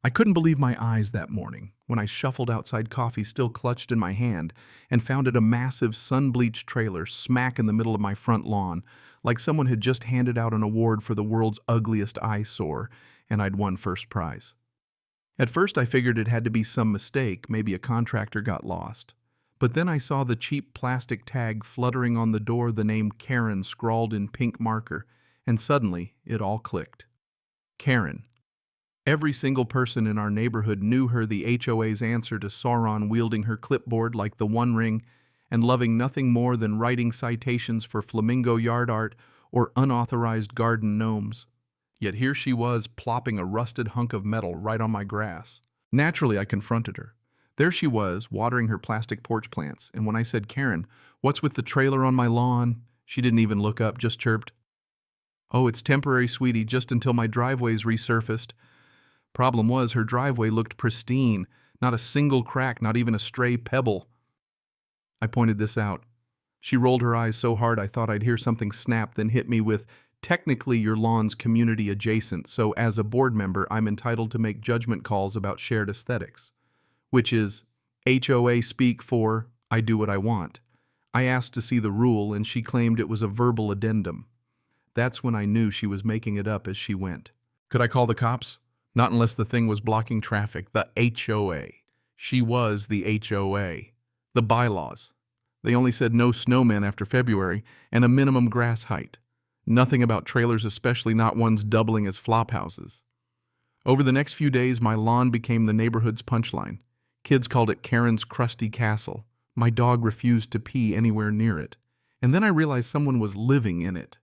I couldn't believe my eyes that morning when I shuffled outside, coffee still clutched in my hand, and found it a massive sun-bleached trailer smack in the middle of my front lawn, like someone had just handed out an award for the world's ugliest eyesore, and I'd won first prize. At first I figured it had to be some mistake, maybe a contractor got lost. But then I saw the cheap plastic tag fluttering on the door, the name Karen scrawled in pink marker, and suddenly it all clicked. Karen. Every single person in our neighborhood knew her, the HOA's answer to Sauron, wielding her clipboard like the One Ring and loving nothing more than writing citations for flamingo yard art or unauthorized garden gnomes. Yet here she was, plopping a rusted hunk of metal right on my grass. Naturally, I confronted her. There she was, watering her plastic porch plants, and when I said, "Karen, what's with the trailer on my lawn?" she didn't even look up, just chirped, "Oh, it's temporary, sweetie, just until my driveway's resurfaced." Problem was, her driveway looked pristine, not a single crack, not even a stray pebble. I pointed this out. She rolled her eyes so hard I thought I'd hear something snap, then hit me with, "Technically, your lawn's community adjacent, so as a board member, I'm entitled to make judgment calls about shared aesthetics." Which is HOA speak for, I do what I want. I asked to see the rule, and she claimed it was a verbal addendum. That's when I knew she was making it up as she went. Could I call the cops? Not unless the thing was blocking traffic. The HOA. She was the HOA. The bylaws. They only said no snowmen after February and a minimum grass height. Nothing about trailers, especially not ones doubling as flop houses. Over the next few days, my lawn became the neighborhood's punchline. Kids called it Karen's crusty castle. My dog refused to pee anywhere near it. And then I realized someone was living in it.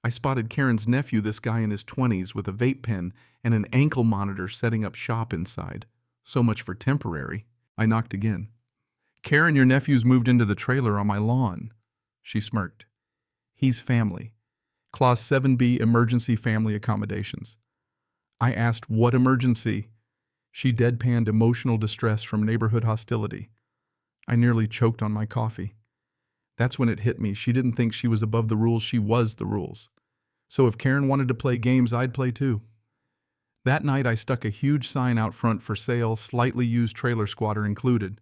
I spotted Karen's nephew, this guy in his 20s with a vape pen and an ankle monitor, setting up shop inside. So much for temporary. I knocked again. "Karen, your nephew's moved into the trailer on my lawn." She smirked. "He's family. Clause 7B, emergency family accommodations." I asked, "What emergency?" She deadpanned, "Emotional distress from neighborhood hostility." I nearly choked on my coffee. That's when it hit me. She didn't think she was above the rules, she was the rules. So if Karen wanted to play games, I'd play too. That night I stuck a huge sign out front, "For sale, slightly used trailer squatter included."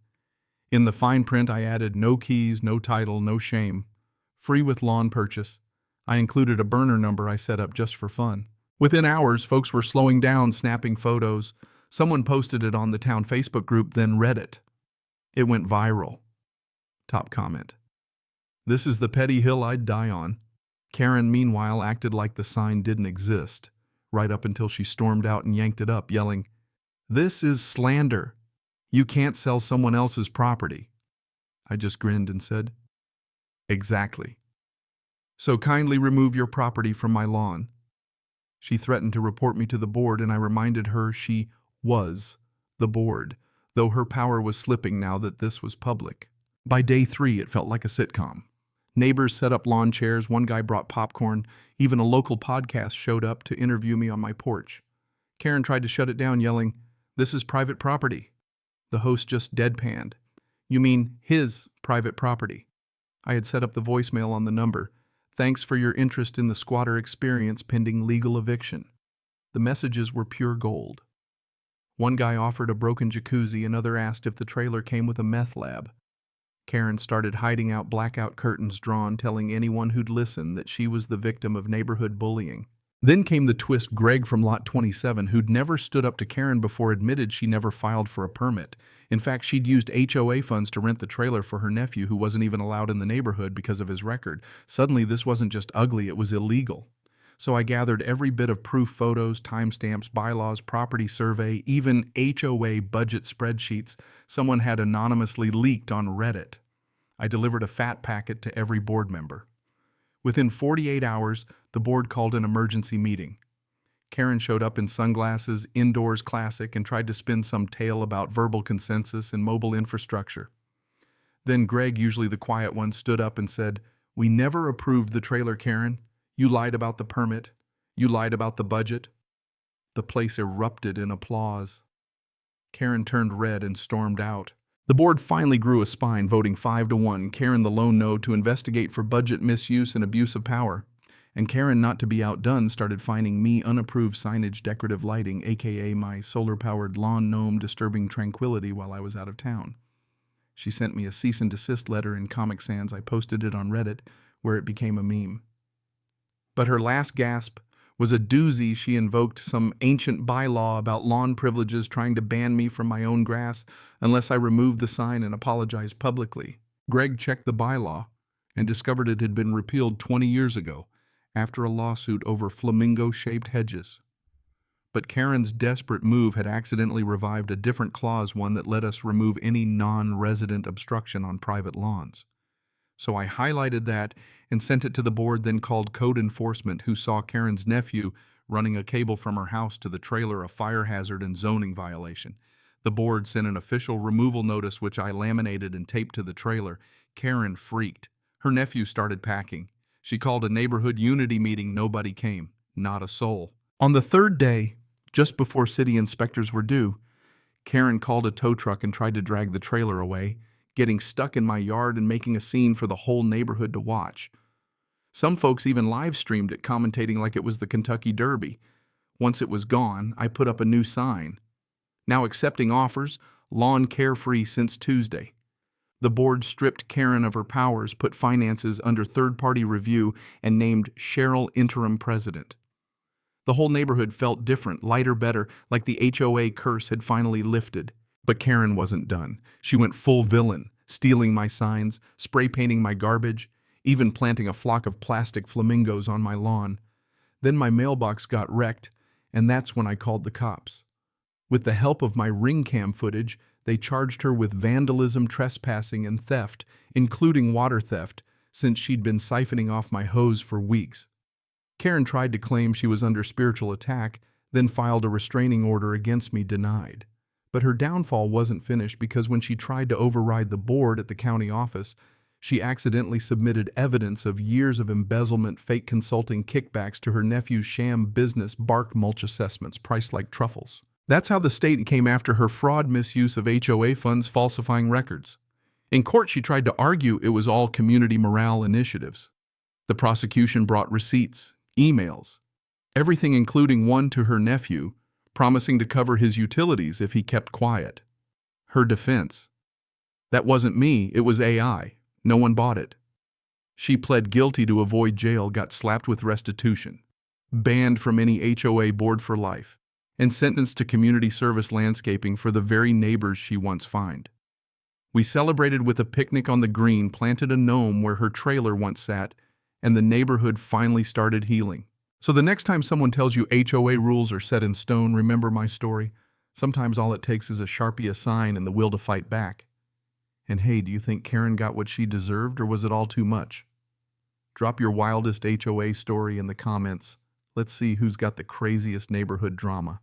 In the fine print I added, "No keys, no title, no shame. Free with lawn purchase." I included a burner number I set up just for fun. Within hours, folks were slowing down, snapping photos. Someone posted it on the town Facebook group, then read it. It went viral. Top comment: "This is the petty hill I'd die on." Karen, meanwhile, acted like the sign didn't exist, right up until she stormed out and yanked it up, yelling, "This is slander. You can't sell someone else's property." I just grinned and said, "Exactly. So kindly remove your property from my lawn." She threatened to report me to the board, and I reminded her she was the board, though her power was slipping now that this was public. By day 3, it felt like a sitcom. Neighbors set up lawn chairs, one guy brought popcorn, even a local podcast showed up to interview me on my porch. Karen tried to shut it down, yelling, "This is private property." The host just deadpanned, "You mean his private property?" I had set up the voicemail on the number, "Thanks for your interest in the squatter experience pending legal eviction." The messages were pure gold. One guy offered a broken jacuzzi, another asked if the trailer came with a meth lab. Karen started hiding out blackout curtains drawn, telling anyone who'd listen that she was the victim of neighborhood bullying. Then came the twist. Greg from Lot 27, who'd never stood up to Karen before, admitted she never filed for a permit. In fact, she'd used HOA funds to rent the trailer for her nephew, who wasn't even allowed in the neighborhood because of his record. Suddenly, this wasn't just ugly, it was illegal. So I gathered every bit of proof: photos, timestamps, bylaws, property survey, even HOA budget spreadsheets someone had anonymously leaked on Reddit. I delivered a fat packet to every board member. Within 48 hours, the board called an emergency meeting. Karen showed up in sunglasses, indoors classic, and tried to spin some tale about verbal consensus and mobile infrastructure. Then Greg, usually the quiet one, stood up and said, "We never approved the trailer, Karen. You lied about the permit. You lied about the budget." The place erupted in applause. Karen turned red and stormed out. The board finally grew a spine, voting 5-1, Karen the lone no, to investigate for budget misuse and abuse of power. And Karen, not to be outdone, started finding me unapproved signage decorative lighting, aka my solar-powered lawn gnome disturbing tranquility while I was out of town. She sent me a cease and desist letter in Comic Sans. I posted it on Reddit, where it became a meme. But her last gasp was a doozy. She invoked some ancient bylaw about lawn privileges, trying to ban me from my own grass unless I removed the sign and apologized publicly. Greg checked the bylaw and discovered it had been repealed 20 years ago after a lawsuit over flamingo-shaped hedges. But Karen's desperate move had accidentally revived a different clause, one that let us remove any non-resident obstruction on private lawns. So I highlighted that and sent it to the board, then called code enforcement, who saw Karen's nephew running a cable from her house to the trailer a fire hazard and zoning violation. The board sent an official removal notice, which I laminated and taped to the trailer. Karen freaked. Her nephew started packing. She called a neighborhood unity meeting. Nobody came. Not a soul. On the third day, just before city inspectors were due, Karen called a tow truck and tried to drag the trailer away, getting stuck in my yard and making a scene for the whole neighborhood to watch. Some folks even live streamed it, commentating like it was the Kentucky Derby. Once it was gone, I put up a new sign. Now accepting offers, lawn carefree since Tuesday. The board stripped Karen of her powers, put finances under third-party review, and named Cheryl interim president. The whole neighborhood felt different, lighter, better, like the HOA curse had finally lifted. But Karen wasn't done. She went full villain, stealing my signs, spray painting my garbage, even planting a flock of plastic flamingos on my lawn. Then my mailbox got wrecked, and that's when I called the cops. With the help of my ring cam footage, they charged her with vandalism, trespassing, and theft, including water theft, since she'd been siphoning off my hose for weeks. Karen tried to claim she was under spiritual attack, then filed a restraining order against me, denied. But her downfall wasn't finished, because when she tried to override the board at the county office, she accidentally submitted evidence of years of embezzlement, fake consulting kickbacks to her nephew's sham business, bark mulch assessments priced like truffles. That's how the state came after her fraud misuse of HOA funds, falsifying records. In court, she tried to argue it was all community morale initiatives. The prosecution brought receipts, emails, everything, including one to her nephew, promising to cover his utilities if he kept quiet. Her defense: that wasn't me, it was AI. No one bought it. She pled guilty to avoid jail, got slapped with restitution, banned from any HOA board for life, and sentenced to community service landscaping for the very neighbors she once fined. We celebrated with a picnic on the green, planted a gnome where her trailer once sat, and the neighborhood finally started healing. So the next time someone tells you HOA rules are set in stone, remember my story. Sometimes all it takes is a Sharpie, a sign, and the will to fight back. And hey, do you think Karen got what she deserved, or was it all too much? Drop your wildest HOA story in the comments. Let's see who's got the craziest neighborhood drama.